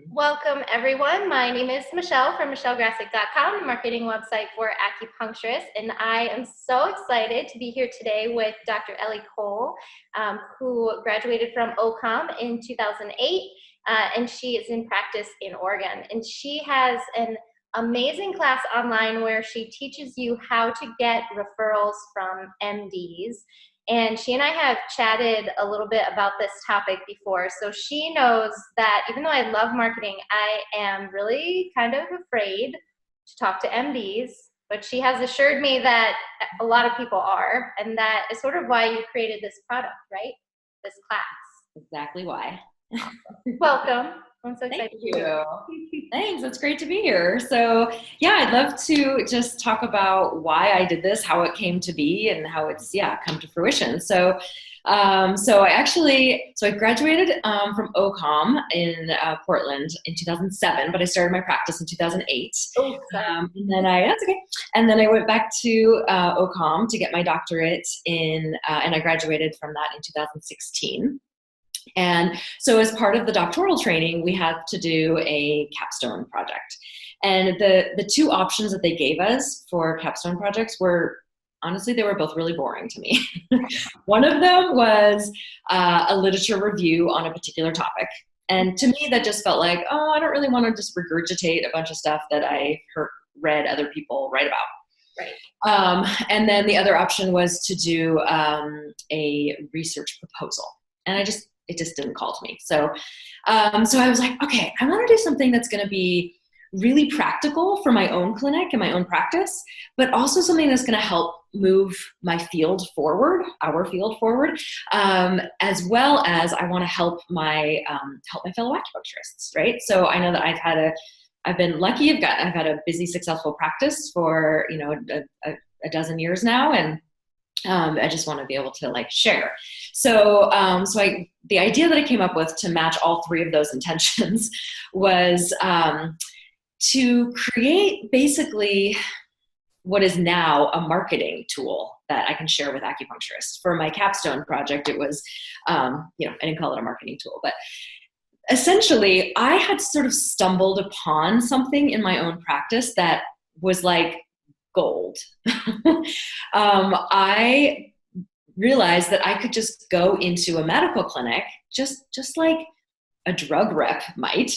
Welcome, everyone. My name is Michelle from michellegrassick.com, the marketing website for acupuncturists, and I am so excited to be here today with Dr. Elie Cole, who graduated from OCOM in 2008, and she is in practice in Oregon. And she has an amazing class online where she teaches you how to get referrals from MDs. And she and I have chatted a little bit about this topic before. So she knows that even though I love marketing, I am really kind of afraid to talk to MDs. But she has assured me that a lot of people are. And that is sort of why you created this product, right? This class. Exactly why. Welcome. I'm so excited. Thank you. Thanks. It's great to be here. So yeah, I'd love to just talk about why I did this, how it came to be, and how it's come to fruition. So I graduated from OCOM in Portland in 2007, but I started my practice in 2008. Oh, and then that's okay. And then I went back to OCOM to get my doctorate and I graduated from that in 2016. And so as part of the doctoral training, we had to do a capstone project. And the two options that they gave us for capstone projects were, honestly, they were both really boring to me. One of them was a literature review on a particular topic. And to me, that just felt like, oh, I don't really want to just regurgitate a bunch of stuff that I read other people write about. Right. And then the other option was to do a research proposal. And it just didn't call to me. So I was like, okay, I want to do something that's going to be really practical for my own clinic and my own practice, but also something that's going to help move my field forward, our field forward, as well as I want to help my fellow acupuncturists, right? So I know that I've been lucky. I've had a busy, successful practice for a dozen years now, and I just want to be able to share. So the idea that I came up with to match all three of those intentions was to create basically what is now a marketing tool that I can share with acupuncturists. For my capstone project, it was, I didn't call it a marketing tool, but essentially I had sort of stumbled upon something in my own practice that was like gold. I realized that I could just go into a medical clinic, just like a drug rep might,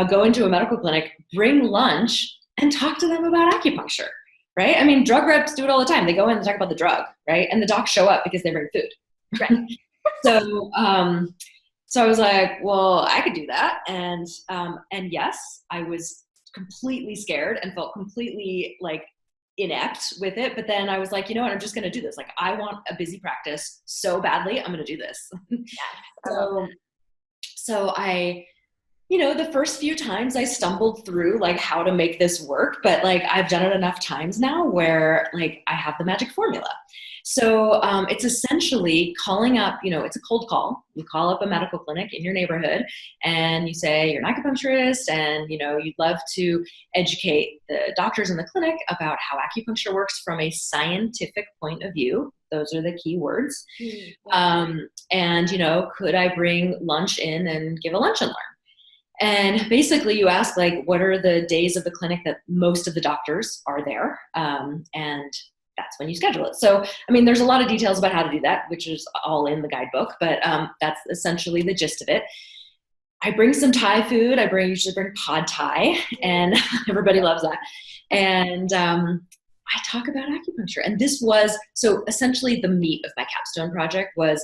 go into a medical clinic, bring lunch, and talk to them about acupuncture, right? I mean, drug reps do it all the time. They go in and talk about the drug, right? And the docs show up because they bring food. Right. So I was like, well, I could do that. And yes, I was completely scared and felt completely inept with it. But then I was like, you know what, I'm just going to do this. I want a busy practice so badly. I'm going to do this. So I, the first few times I stumbled through how to make this work, but I've done it enough times now where I have the magic formula. So it's essentially calling up, it's a cold call. You call up a medical clinic in your neighborhood and you say you're an acupuncturist and, you'd love to educate the doctors in the clinic about how acupuncture works from a scientific point of view. Those are the key words. And, could I bring lunch in and give a lunch and learn? And basically you ask what are the days of the clinic that most of the doctors are there? And that's when you schedule it. So, I mean, there's a lot of details about how to do that, which is all in the guidebook, but that's essentially the gist of it. I bring some Thai food. I usually bring pad Thai, and everybody loves that. And I talk about acupuncture. And this was, so essentially the meat of my capstone project was,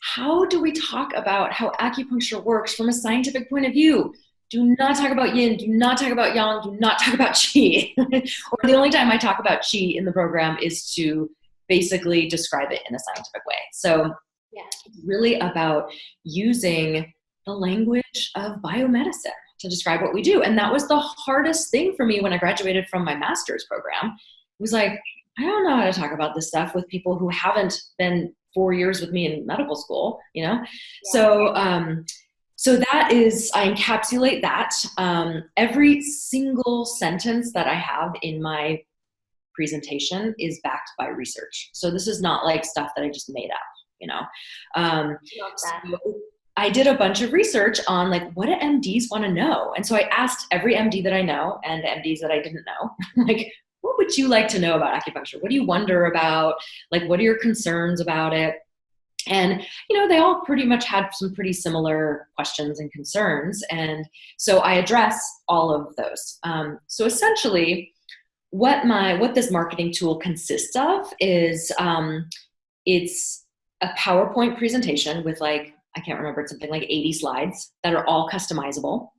how do we talk about how acupuncture works from a scientific point of view? Do not talk about yin, do not talk about yang, do not talk about qi. Or the only time I talk about qi in the program is to basically describe it in a scientific way. So it's really about using the language of biomedicine to describe what we do. And that was the hardest thing for me when I graduated from my master's program. It was I don't know how to talk about this stuff with people who haven't been 4 years with me in medical school, So that is, I encapsulate that. Every single sentence that I have in my presentation is backed by research. So this is not stuff that I just made up, Love that. So I did a bunch of research on like, what do MDs want to know? And so I asked every MD that I know and MDs that I didn't know, like, what would you like to know about acupuncture? What do you wonder about? Like, what are your concerns about it? And, they all pretty much had some pretty similar questions and concerns. And so I address all of those. So essentially what this marketing tool consists of is, it's a PowerPoint presentation with like, I can't remember, it's something like 80 slides that are all customizable.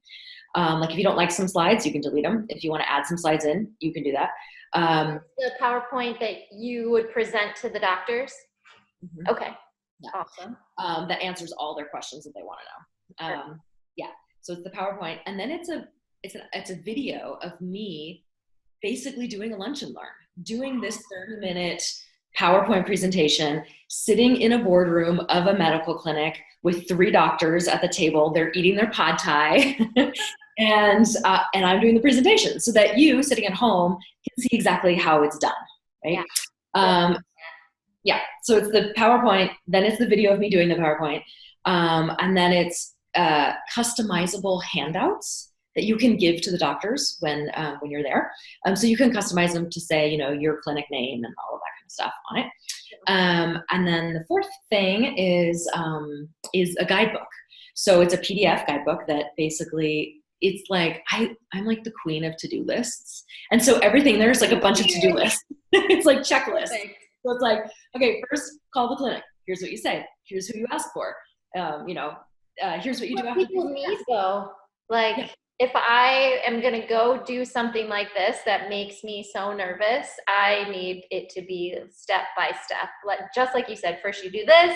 Like if you don't like some slides, you can delete them. If you want to add some slides in, you can do that. The PowerPoint that you would present to the doctors? Mm-hmm. Okay. Yeah. Awesome. That answers all their questions that they want to know. Sure. Yeah. So it's the PowerPoint, and then it's a video of me basically doing a lunch and learn, doing this 30-minute PowerPoint presentation, sitting in a boardroom of a medical clinic with 3 doctors at the table. They're eating their pad thai, and I'm doing the presentation so that you sitting at home can see exactly how it's done, right? Yeah. Yeah, so it's the PowerPoint, then it's the video of me doing the PowerPoint, and then it's customizable handouts that you can give to the doctors when you're there. So you can customize them to say, your clinic name and all of that kind of stuff on it. And then the fourth thing is a guidebook. So it's a PDF guidebook that basically, it's like, I'm like the queen of to-do lists. And so everything, there's like a bunch of to-do lists. It's like checklists. Perfect. So it's like, okay, first call the clinic. Here's what you say. Here's who you ask for. Here's what you do after. People need though. Like, yeah. If I am going to go do something like this that makes me so nervous, I need it to be step by step. Just like you said, first you do this,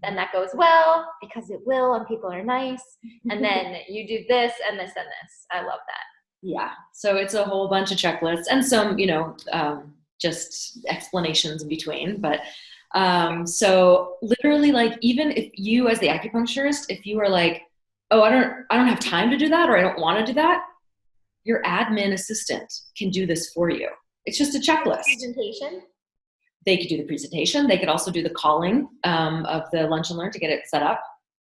then that goes well, because it will, and people are nice. And then you do this and this and this. I love that. Yeah. So it's a whole bunch of checklists and some, just explanations in between. But so literally, like, even if you as the acupuncturist, if you are like, oh, I don't have time to do that, or I don't want to do that, your admin assistant can do this for you. It's just a checklist. Presentation. They could do the presentation. They could also do the calling of the lunch and learn to get it set up.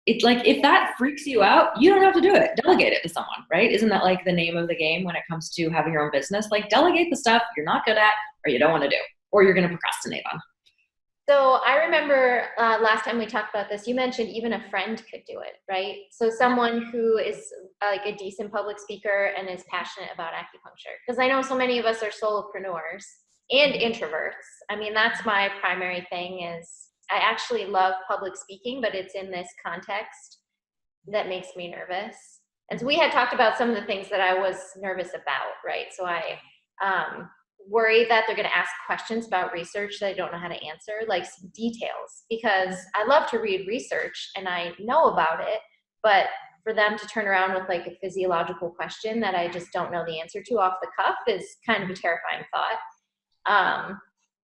It's like, if that freaks you out, you don't have to do it. Delegate it to someone, right? Isn't that like the name of the game when it comes to having your own business? Like, delegate the stuff you're not good at, or you don't want to do, or you're going to procrastinate on. So I remember last time we talked about this, you mentioned even a friend could do it, right? So someone who is like a decent public speaker and is passionate about acupuncture. Because I know so many of us are solopreneurs and introverts. I mean, that's my primary thing is I actually love public speaking, but it's in this context that makes me nervous. And so we had talked about some of the things that I was nervous about, right? So I worry that they're going to ask questions about research that I don't know how to answer, like some details, because I love to read research and I know about it, but for them to turn around with like a physiological question that I just don't know the answer to off the cuff is kind of a terrifying thought.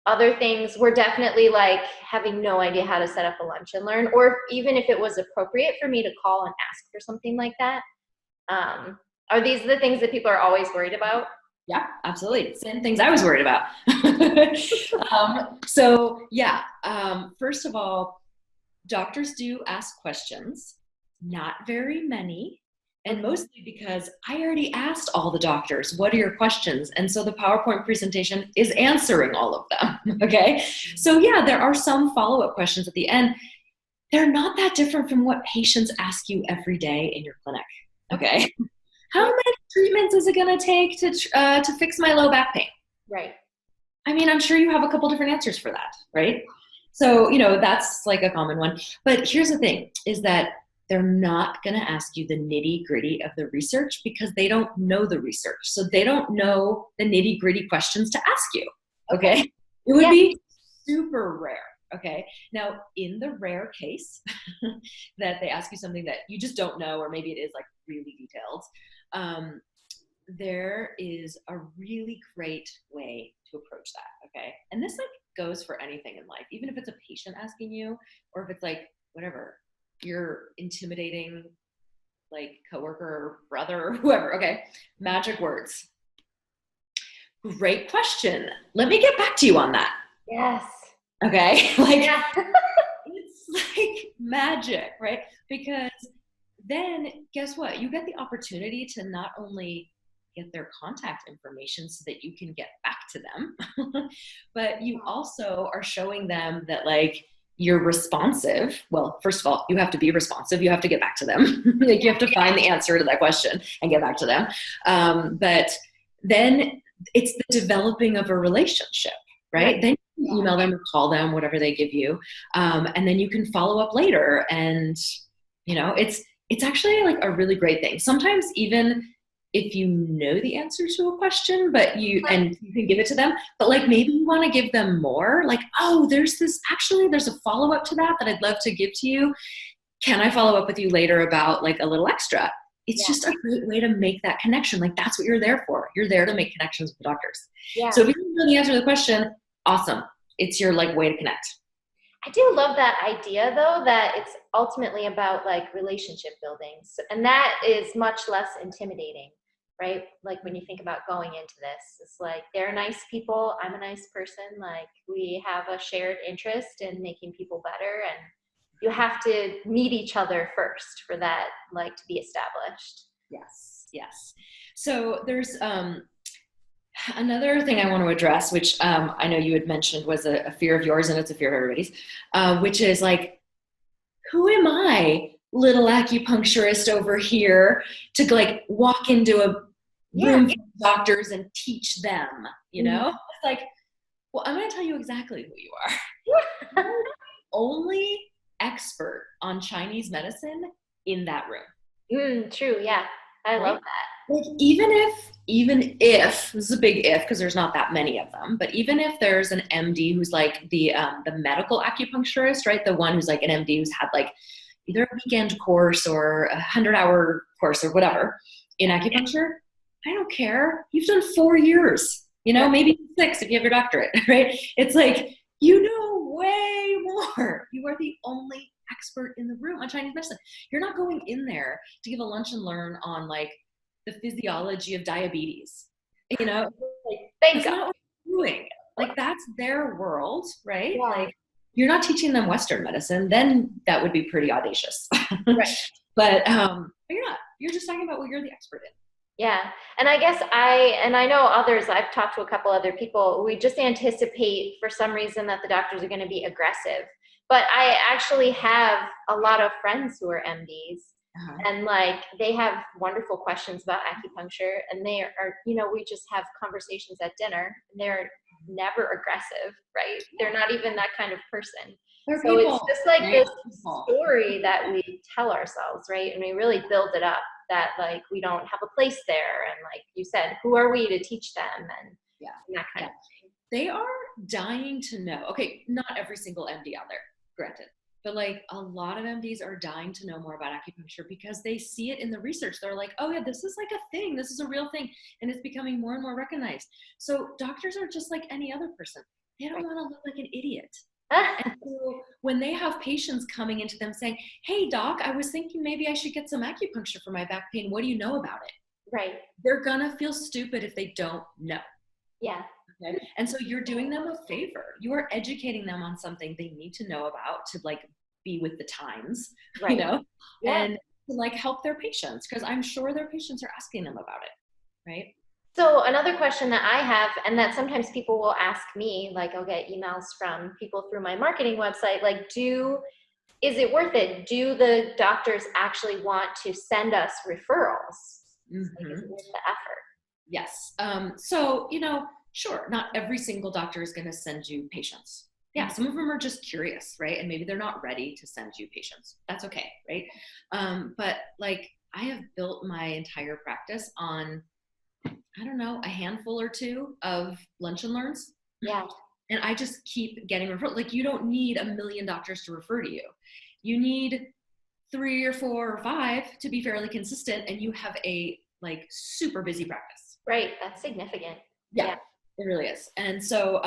Other things were definitely like having no idea how to set up a lunch and learn, or even if it was appropriate for me to call and ask for something like that. Are these the things that people are always worried about? Yeah, absolutely. Same things I was worried about. First of all, doctors do ask questions, not very many, and mostly because I already asked all the doctors, what are your questions? And so the PowerPoint presentation is answering all of them, okay? So yeah, there are some follow-up questions at the end. They're not that different from what patients ask you every day in your clinic, okay? How many treatments is it going to take to fix my low back pain? Right. I mean, I'm sure you have a couple different answers for that, right? So, that's like a common one. But here's the thing, is that they're not going to ask you the nitty-gritty of the research because they don't know the research. So they don't know the nitty-gritty questions to ask you, okay? It would be super rare. Okay. Now, in the rare case that they ask you something that you just don't know, or maybe it is like really detailed, there is a really great way to approach that. Okay. And this like goes for anything in life, even if it's a patient asking you, or if it's like whatever, you're intimidating like coworker or brother or whoever. Okay. Magic words. Great question. Let me get back to you on that. Yes. Okay. Like, it's like, magic, right? Because then guess what? You get the opportunity to not only get their contact information so that you can get back to them, but you also are showing them that like you're responsive. Well, first of all, you have to be responsive. You have to get back to them. Like you have to find the answer to that question and get back to them. But then it's the developing of a relationship, right? Then you email them or call them, whatever they give you. And then you can follow up later. And, you know, it's actually like a really great thing. Sometimes even if you know the answer to a question, but you can give it to them, but like maybe you want to give them more, like, oh, there's a follow-up to that I'd love to give to you. Can I follow up with you later about like a little extra? It's just a great way to make that connection. Like that's what you're there for. You're there to make connections with doctors. Yeah. So if you don't know the answer to the question, awesome. It's your like way to connect. I do love that idea though, that it's ultimately about like relationship building. So, and that is much less intimidating, right? Like when you think about going into this, it's like, they're nice people. I'm a nice person. Like we have a shared interest in making people better, and you have to meet each other first for that, like to be established. Yes. Yes. So there's, another thing I want to address, which I know you had mentioned was a fear of yours, and it's a fear of everybody's, which is like, who am I, little acupuncturist over here, to like walk into a room full of doctors and teach them, you know? It's like, well, I'm going to tell you exactly who you are. You're the only expert on Chinese medicine in that room. True. Yeah. I love that. Like even if this is a big if, because there's not that many of them, but even if there's an MD who's like the medical acupuncturist, right? The one who's like an MD who's had like either a weekend course or 100-hour course or whatever in acupuncture, I don't care. You've done 4 years, you know, maybe 6 if you have your doctorate, right? It's like, you know way more. You are the only expert in the room on Chinese medicine. You're not going in there to give a lunch and learn on like the physiology of diabetes. You know, like that's not what you're doing. Like that's their world, right? Yeah. Like you're not teaching them Western medicine, then that would be pretty audacious. Right. But you're not. You're just talking about what you're the expert in. Yeah. And I guess I know others, I've talked to a couple other people, we just anticipate for some reason that the doctors are going to be aggressive. But I actually have a lot of friends who are MDs, and like they have wonderful questions about acupuncture, and they are, you know, we just have conversations at dinner, and they're never aggressive, right? They're not even that kind of person. So it's just like this story that we tell ourselves, right? And we really build it up that like we don't have a place there, and like you said, who are we to teach them, and that kind of thing. They are dying to know. Okay, not every single MD out there, granted, but like a lot of MDs are dying to know more about acupuncture because they see it in the research. They're like, oh yeah, this is like a thing. This is a real thing. And it's becoming more and more recognized. So doctors are just like any other person. They don't want to look like an idiot. And so when they have patients coming into them saying, hey doc, I was thinking maybe I should get some acupuncture for my back pain. What do you know about it? Right. They're gonna feel stupid if they don't know. Yeah. Okay? And so you're doing them a favor. You are educating them on something they need to know about to like be with the times, right. You know, and to like help their patients, because I'm sure their patients are asking them about it, right? So another question that I have, and that sometimes people will ask me, like I'll get emails from people through my marketing website, like is it worth it? Do the doctors actually want to send us referrals? Like, is it worth the effort? Yes. So, you know, sure, not every single doctor is going to send you patients. Yeah, some of them are just curious, right? And maybe they're not ready to send you patients. That's okay, right? But like I have built my entire practice on, I don't know, a handful or 2 of lunch and learns. Yeah. And I just keep getting referred. Like you don't need 1 million doctors to refer to you. You need 3 or 4 or 5 to be fairly consistent, and you have a like super busy practice. Right. That's significant. Yeah. It really is. And so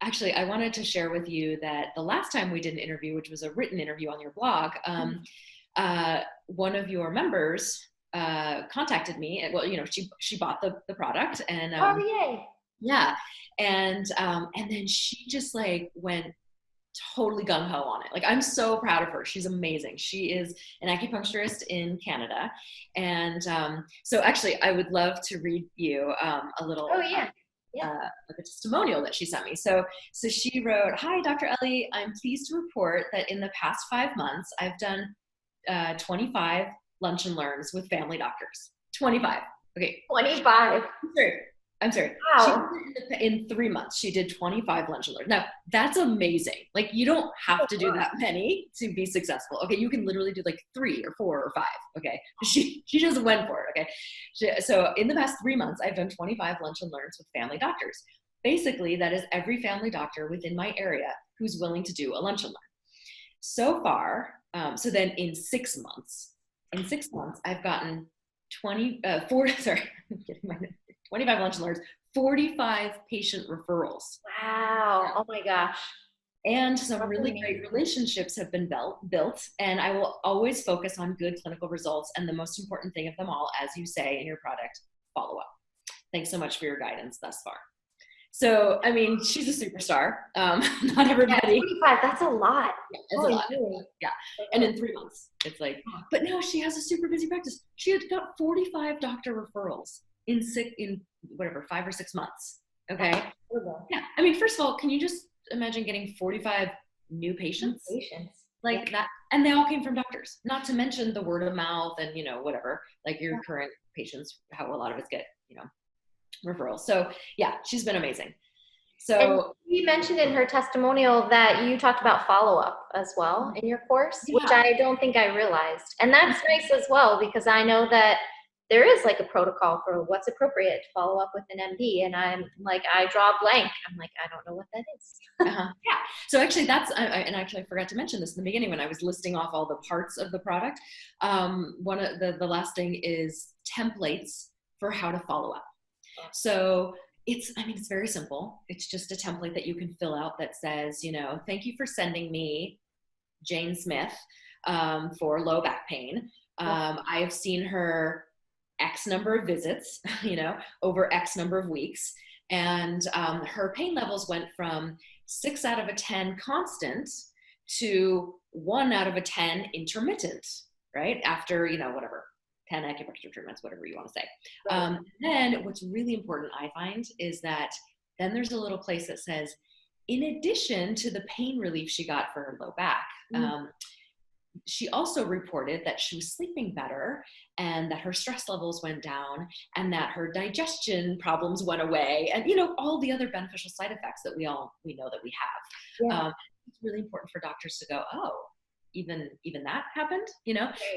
actually I wanted to share with you that the last time we did an interview, which was a written interview on your blog, one of your members contacted me. Well, you know, she bought the product, and oh yay. yeah, and then she just like went totally gung-ho on it. Like, I'm so proud of her. She's amazing. She is an acupuncturist in Canada. And so actually, I would love to read you a little Oh, yeah. Yeah. like a testimonial that she sent me. So she wrote, "Hi, Dr. Elie. I'm pleased to report that in the past 5 months, I've done 25 lunch and learns with family doctors. 25. Okay. 25. I'm sorry. She Wow. did it in 3 months. She did 25 lunch and learns. Now, that's amazing. Like, you don't have to do that many to be successful. Okay. You can literally do like 3 or 4 or 5. Okay. She just went for it. Okay. So in the past 3 months, I've done 25 lunch and learns with family doctors. Basically, that is every family doctor within my area who's willing to do a lunch and learn. So far, so then in 6 months, I've gotten 25 lunch and learns, 45 patient referrals. Wow. Oh my gosh. And some That's really amazing. great relationships have been built. And I will always focus on good clinical results. And the most important thing of them all, as you say in your product, follow up. Thanks so much for your guidance thus far. So, I mean, she's a superstar. Not everybody. Yeah, 25, that's a lot. Yeah, it's a lot. Really? Yeah. And in 3 months, it's like, but no, she has a super busy practice. She had got 45 doctor referrals in whatever, 5 or 6 months. Okay. Yeah. I mean, first of all, can you just imagine getting 45 new patients? Like that. And they all came from doctors, not to mention the word of mouth and, whatever, like your current patients, how a lot of us get, referrals. So yeah, she's been amazing. So and you mentioned in her testimonial that you talked about follow-up as well in your course, which I don't think I realized. And that's nice as well, because I know that there is like a protocol for what's appropriate to follow up with an MD. And I'm like, I draw a blank. I'm like, I don't know what that is. Yeah. So actually I forgot to mention this in the beginning when I was listing off all the parts of the product. One of the last thing is templates for how to follow up. So it's very simple. It's just a template that you can fill out that says, thank you for sending me Jane Smith for low back pain. I have seen her X number of visits, over X number of weeks. And her pain levels went from 6 out of 10 constant to 1 out of 10 intermittent, right? After, whatever, 10 acupuncture treatments, whatever you want to say. Right. Then what's really important, I find, is that then there's a little place that says, in addition to the pain relief she got for her low back, she also reported that she was sleeping better and that her stress levels went down and that her digestion problems went away and, all the other beneficial side effects that we know that we have. Yeah. It's really important for doctors to go, oh, even that happened,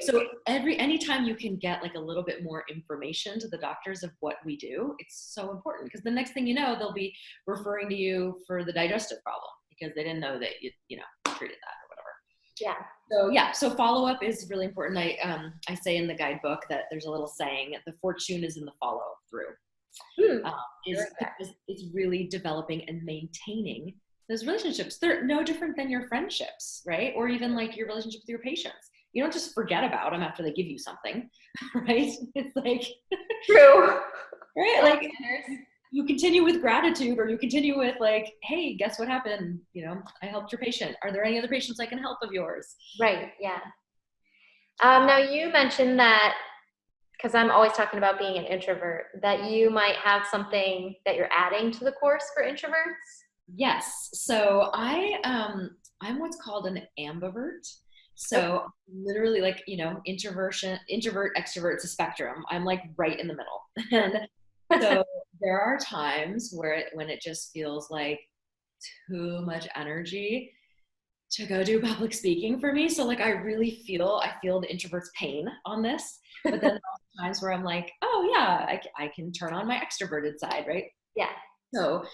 So anytime you can get like a little bit more information to the doctors of what we do, it's so important, because the next thing you know, they'll be referring to you for the digestive problem because they didn't know that you treated that or whatever. Yeah. So follow up is really important. I say in the guidebook that there's a little saying, the fortune is in the follow through. It's really developing and maintaining those relationships. They're no different than your friendships, right? Or even like your relationship with your patients. You don't just forget about them after they give you something, right? It's like true, right? Like you continue with gratitude, or you continue with like, hey, guess what happened? I helped your patient. Are there any other patients I can help of yours? Right. Yeah. Now you mentioned that, because I'm always talking about being an introvert, that you might have something that you're adding to the course for introverts. Yes. So I'm what's called an ambivert. So literally like, introvert, extrovert, it's a spectrum. I'm like right in the middle. And so there are times when it just feels like too much energy to go do public speaking for me. So like I feel the introvert's pain on this. But then there are times where I'm like, oh yeah, I can turn on my extroverted side, right? Yeah. So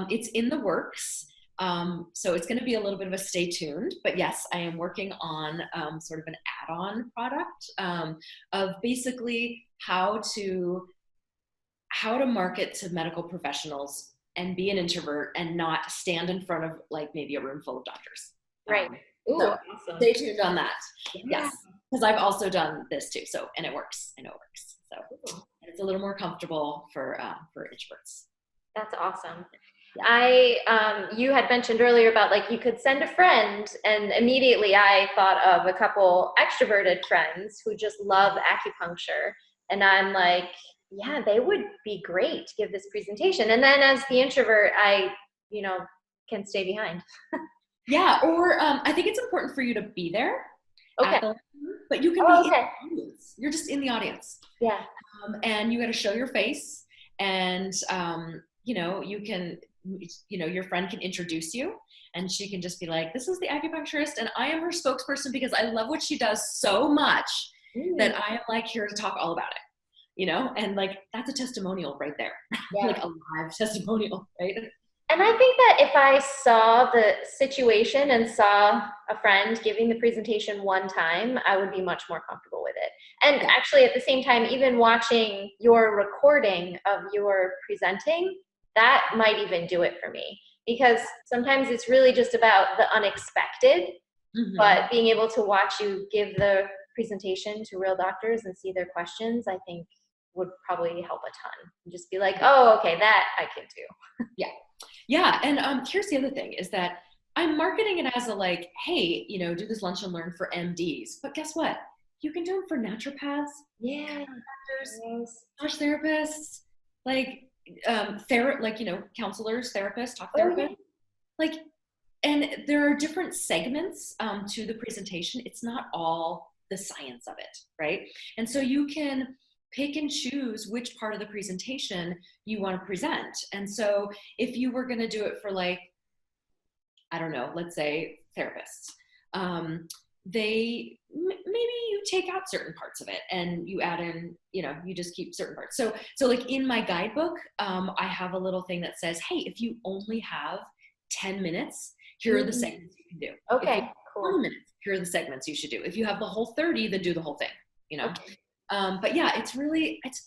it's in the works. So it's going to be a little bit of a stay tuned, but yes, I am working on sort of an add-on product of basically how to market to medical professionals and be an introvert and not stand in front of like maybe a room full of doctors. Right. Ooh, so awesome. Stay tuned on that. Yeah. Yes. Because I've also done this too. So, and it works. I know it works. So it's a little more comfortable for introverts. That's awesome. You had mentioned earlier about like you could send a friend, and immediately I thought of a couple extroverted friends who just love acupuncture. And I'm like, yeah, they would be great to give this presentation. And then as the introvert, you know, can stay behind. Yeah, or I think it's important for you to be there Okay. at the lecture, but you can be Oh, in okay. the audience. You're just in the audience. Yeah. And you got to show your face, and you can, your friend can introduce you, and she can just be like, this is the acupuncturist and I am her spokesperson because I love what she does so much that I am like here to talk all about it, and like that's a testimonial right there. Yeah. Like a live testimonial, right? And I think that if I saw the situation and saw a friend giving the presentation one time, I would be much more comfortable with it. And Yeah. actually, at the same time, even watching your recording of your presenting, that might even do it for me. Because sometimes it's really just about the unexpected, but being able to watch you give the presentation to real doctors and see their questions, I think would probably help a ton. And just be like, oh, okay, that I can do. Yeah. Yeah. And here's the other thing is that I'm marketing it as a like, hey, do this lunch and learn for MDs. But guess what? You can do them for naturopaths, Yeah. massage therapists, like counselors, therapists, talk Oh, therapists. yeah. Like, and there are different segments to the presentation. It's not all the science of it, right? And so you can pick and choose which part of the presentation you want to present. And so if you were going to do it for like, I don't know, let's say therapists, maybe you take out certain parts of it and you add in, you just keep certain parts. So like in my guidebook, I have a little thing that says, hey, if you only have 10 minutes, here are the segments you can do. Okay, cool. 1 minute, here are the segments you should do. If you have the whole 30, then do the whole thing, Okay. But yeah, it's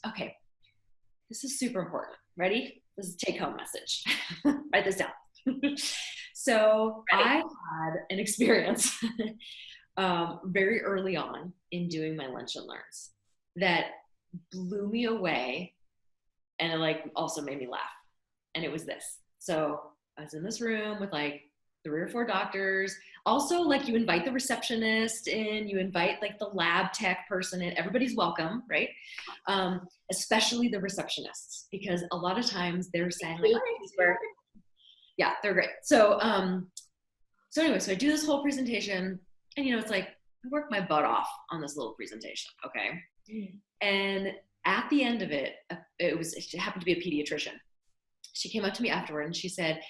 okay. This is super important. Ready? This is a take home message. Write this down. So Ready. I had an experience very early on in doing my lunch and learns that blew me away, and it like also made me laugh. And it was this. So I was in this room with like 3 or 4 doctors. Also, like you invite the receptionist in, you invite like the lab tech person in. Everybody's welcome, right? Especially the receptionists, because a lot of times they're saying like, yeah, they're great. So anyway, so I do this whole presentation, and it's like I worked my butt off on this little presentation, okay? And at the end of it, it happened to be a pediatrician. She came up to me afterward and she said,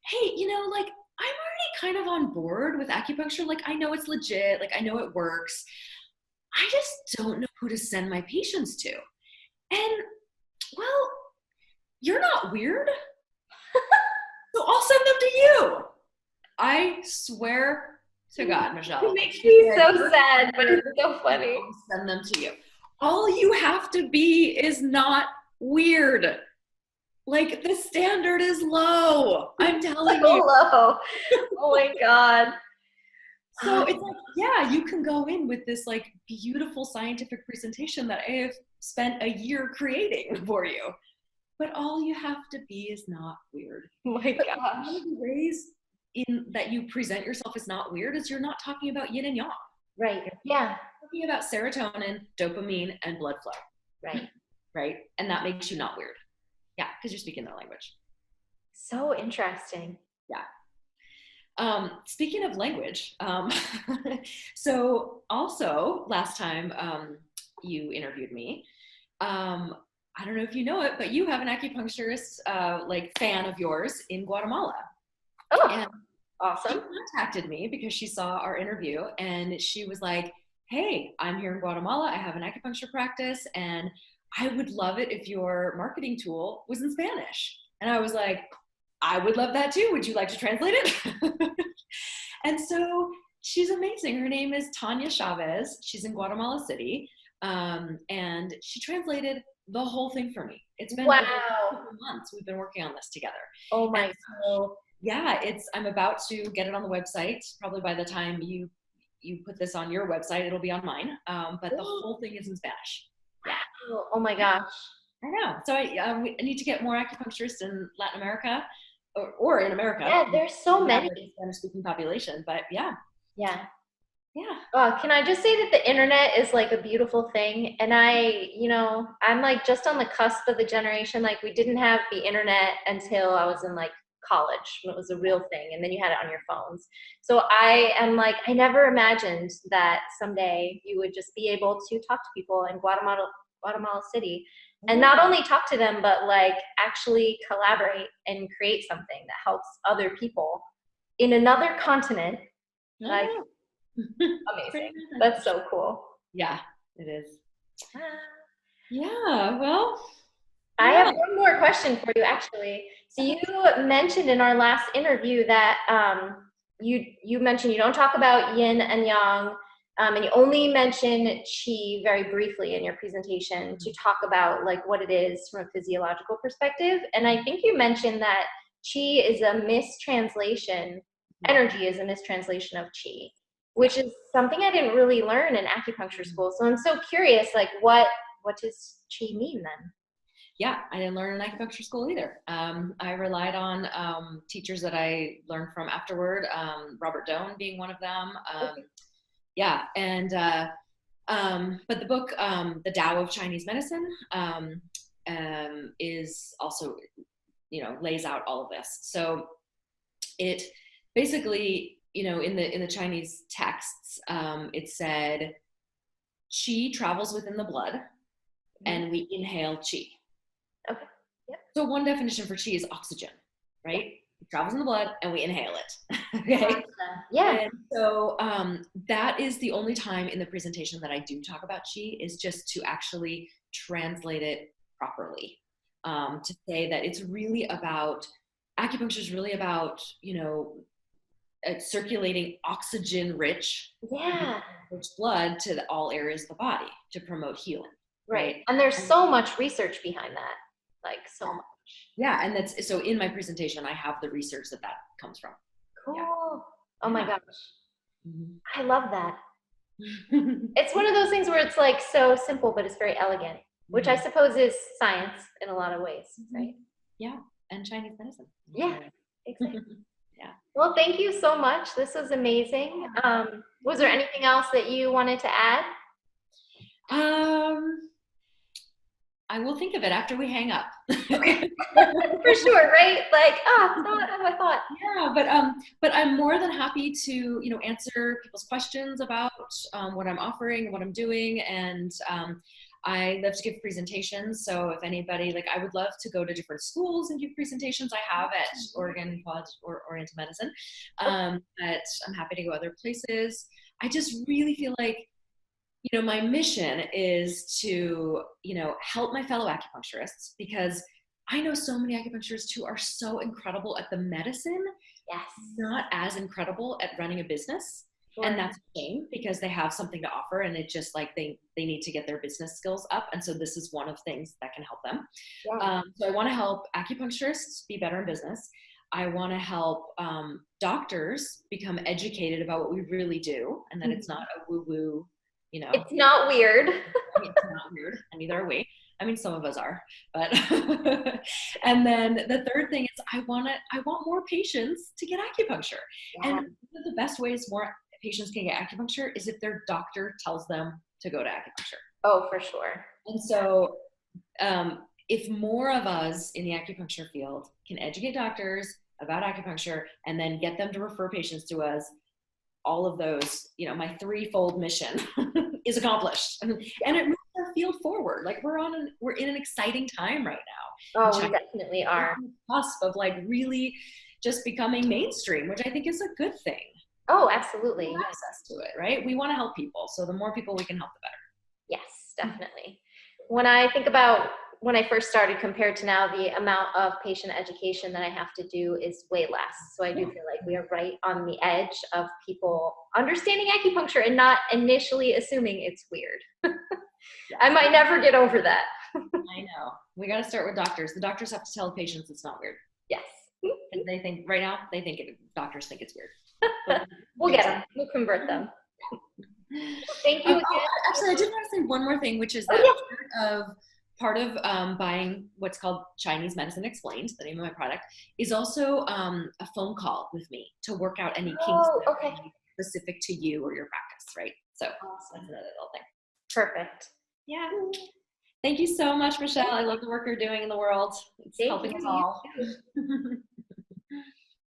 hey, like I'm already kind of on board with acupuncture. Like I know it's legit, like I know it works. I just don't know who to send my patients to. And well, you're not weird. So I'll send them to you. I swear to God, Michelle. It makes me so sad, but it's so funny. I'll send them to you. All you have to be is not weird. Like the standard is low. I'm telling you. Low. Oh my God. So it's like, yeah, you can go in with this like beautiful scientific presentation that I have spent a year creating for you. But all you have to be is not weird. Oh my gosh. One of the ways in that you present yourself as not weird is you're not talking about yin and yang. Right. Yeah. You're talking about serotonin, dopamine, and blood flow. Right. Right. And that makes you not weird. Yeah, because you're speaking their language. So interesting. Yeah. Speaking of language, so also last time you interviewed me, I don't know if you know it, but you have an acupuncturist like fan of yours in Guatemala. Oh, and awesome. She contacted me because she saw our interview and she was like, hey, I'm here in Guatemala. I have an acupuncture practice and I would love it if your marketing tool was in Spanish. And I was like, I would love that too. Would you like to translate it? And so she's amazing. Her name is Tanya Chavez. She's in Guatemala City. And she translated the whole thing for me. It's been over 2 months we've been working on this together. Oh my God. Yeah, I'm about to get it on the website. Probably by the time you put this on your website, it'll be on mine. But the whole thing is in Spanish. Oh my gosh. I know. So I need to get more acupuncturists in Latin America. or in America. Yeah, there's so We have many. a Spanish-speaking population, but yeah. Yeah. Yeah. Can I just say that the internet is like a beautiful thing? And I'm like just on the cusp of the generation. Like we didn't have the internet until I was in like college when it was a real thing. And then you had it on your phones. So I am like, I never imagined that someday you would just be able to talk to people in Guatemala City and not only talk to them, but like actually collaborate and create something that helps other people in another continent. Like, amazing. That's so cool. Yeah, it is. Ah. Yeah, well, I yeah. have one more question for you, actually. So you mentioned in our last interview that you mentioned you don't talk about yin and yang, and you only mention qi very briefly in your presentation to talk about like what it is from a physiological perspective. And I think you mentioned that qi is a mistranslation, energy is a mistranslation of qi, which is something I didn't really learn in acupuncture school. So I'm so curious, like what does qi mean then? Yeah, I didn't learn in acupuncture school either. I relied on teachers that I learned from afterward, Robert DAOM being one of them. Yeah, and but the book, The Tao of Chinese Medicine, is also, lays out all of this. So it basically, in the Chinese texts, it said, qi travels within the blood, and we inhale qi. Okay. Yep. So one definition for qi is oxygen, right? It travels in the blood and we inhale it. Okay. Yeah. And so that is the only time in the presentation that I do talk about qi, is just to actually translate it properly. To say that it's really about, acupuncture is really about, circulating oxygen-rich blood to all areas of the body to promote healing. Right. And there's so much research behind that. Like so much. Yeah, and that's so in my presentation I have the research that comes from. Cool. Yeah. Oh my gosh. I love that. It's one of those things where it's like so simple, but it's very elegant, which I suppose is science in a lot of ways, right? Yeah, and Chinese medicine. Yeah, exactly. Yeah. Well, thank you so much. This was amazing. Was there anything else that you wanted to add? I will think of it after we hang up. Okay. For sure, right? Like, I thought. Yeah, but I'm more than happy to, answer people's questions about what I'm offering and what I'm doing. And I love to give presentations. So if anybody, I would love to go to different schools and give presentations. I have at Oregon Quad or Oriental Medicine, but I'm happy to go other places. I just really feel like, my mission is to, help my fellow acupuncturists, because I know so many acupuncturists who are so incredible at the medicine, not as incredible at running a business. Sure. And that's a shame, because they have something to offer, and it just they need to get their business skills up. And so this is one of things that can help them. Yeah. So I want to help acupuncturists be better in business. I want to help doctors become educated about what we really do, and that it's not a woo-woo. It's not weird. It's not weird, and neither are we. I mean, some of us are, but and then the third thing is I want more patients to get acupuncture. Yeah. And one of the best ways more patients can get acupuncture is if their doctor tells them to go to acupuncture. Oh, for sure. And so if more of us in the acupuncture field can educate doctors about acupuncture and then get them to refer patients to us, all of those, my threefold mission is accomplished, and it moves our field forward. We're in an exciting time right now. Oh, we definitely are. We're on the cusp of really just becoming mainstream, which I think is a good thing. Oh, absolutely. Access to it, right? We want to help people, so the more people we can help, the better. Yes, definitely. When I think about when I first started compared to now, the amount of patient education that I have to do is way less. So I do feel like we are right on the edge of people understanding acupuncture and not initially assuming it's weird. I might never get over that. I know. We got to start with doctors. The doctors have to tell patients it's not weird. Yes. And they think right now, doctors think it's weird. We'll get them. We'll convert them. Thank you again. Actually, I did want to say one more thing, which is that part of part of buying what's called Chinese Medicine Explained, the name of my product, is also a phone call with me to work out any kinks Oh, that okay. are specific to you or your practice, right? So Awesome. that's another little thing. Perfect. Yeah. Thank you so much, Michelle. I love the work you're doing in the world. It's Thank helping you. us You all. too.